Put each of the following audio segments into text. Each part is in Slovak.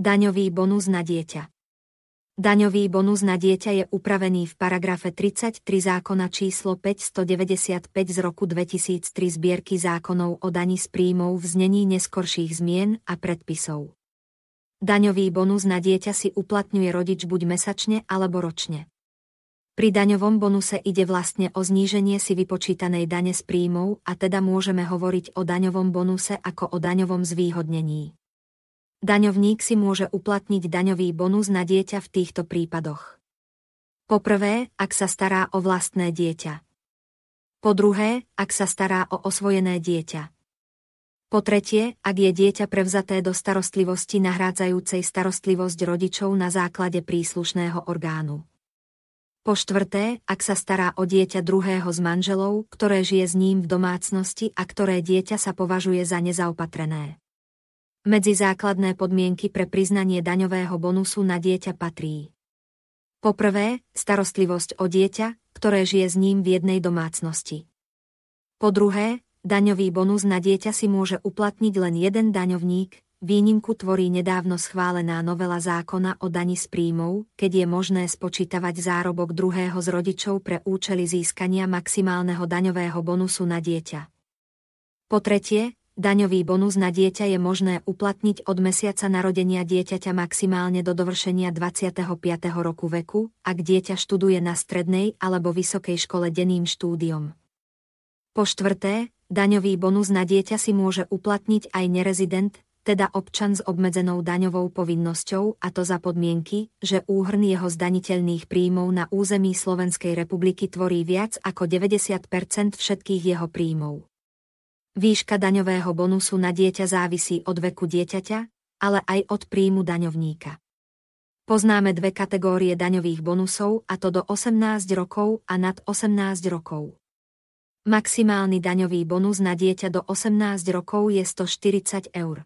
Daňový bonus na dieťa. Daňový bonus na dieťa je upravený v paragrafe 33 zákona číslo 595 z roku 2003 zbierky zákonov o daní z príjmov v znení neskorších zmien a predpisov. Daňový bonus na dieťa si uplatňuje rodič buď mesačne alebo ročne. Pri daňovom bonuse ide vlastne o zníženie si vypočítanej dane z príjmov a teda môžeme hovoriť o daňovom bonuse ako o daňovom zvýhodnení. Daňovník si môže uplatniť daňový bonus na dieťa v týchto prípadoch. Po prvé, ak sa stará o vlastné dieťa. Po druhé, ak sa stará o osvojené dieťa. Po tretie, ak je dieťa prevzaté do starostlivosti nahrádzajúcej starostlivosť rodičov na základe príslušného orgánu. Po štvrté, ak sa stará o dieťa druhého z manželov, ktoré žije s ním v domácnosti a ktoré dieťa sa považuje za nezaopatrené. Medzi základné podmienky pre priznanie daňového bonusu na dieťa patrí: po prvé, starostlivosť o dieťa, ktoré žije s ním v jednej domácnosti. Po druhé, daňový bonus na dieťa si môže uplatniť len jeden daňovník, výnimku tvorí nedávno schválená novela zákona o daní z príjmov, keď je možné spočítavať zárobok druhého z rodičov pre účely získania maximálneho daňového bonusu na dieťa. Po tretie, daňový bonus na dieťa je možné uplatniť od mesiaca narodenia dieťaťa maximálne do dovršenia 25. roku veku, ak dieťa študuje na strednej alebo vysokej škole denným štúdiom. Po štvrté, daňový bonus na dieťa si môže uplatniť aj nerezident, teda občan s obmedzenou daňovou povinnosťou, a to za podmienky, že úhrn jeho zdaniteľných príjmov na území Slovenskej republiky tvorí viac ako 90% všetkých jeho príjmov. Výška daňového bonusu na dieťa závisí od veku dieťaťa, ale aj od príjmu daňovníka. Poznáme dve kategórie daňových bonusov, a to do 18 rokov a nad 18 rokov. Maximálny daňový bonus na dieťa do 18 rokov je 140 eur.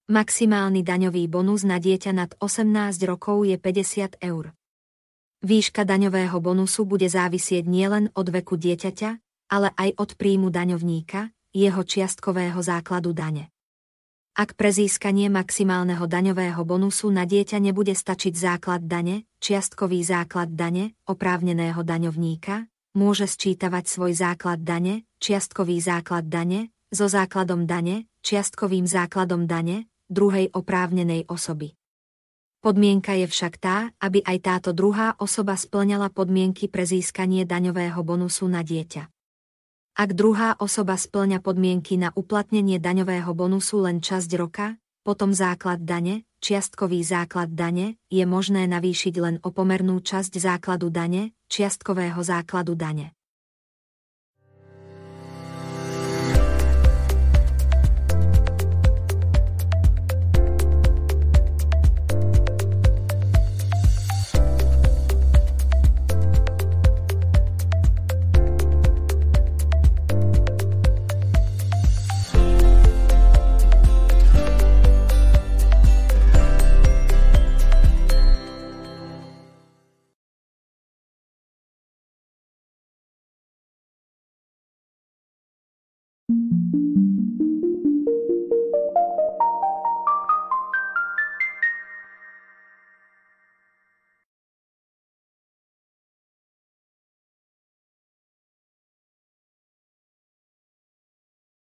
Maximálny daňový bonus na dieťa nad 18 rokov je 50 eur. Výška daňového bonusu bude závisieť nielen od veku dieťaťa, ale aj od príjmu daňovníka, jeho čiastkového základu dane. Ak pre získanie maximálneho daňového bonusu na dieťa nebude stačiť základ dane, čiastkový základ dane, oprávneného daňovníka, môže sčítavať svoj základ dane, čiastkový základ dane, so základom dane, čiastkovým základom dane, druhej oprávnenej osoby. Podmienka je však tá, aby aj táto druhá osoba spĺňala podmienky pre získanie daňového bonusu na dieťa. Ak druhá osoba spĺňa podmienky na uplatnenie daňového bonusu len časť roka, potom základ dane, čiastkový základ dane, je možné navýšiť len o pomernú časť základu dane, čiastkového základu dane.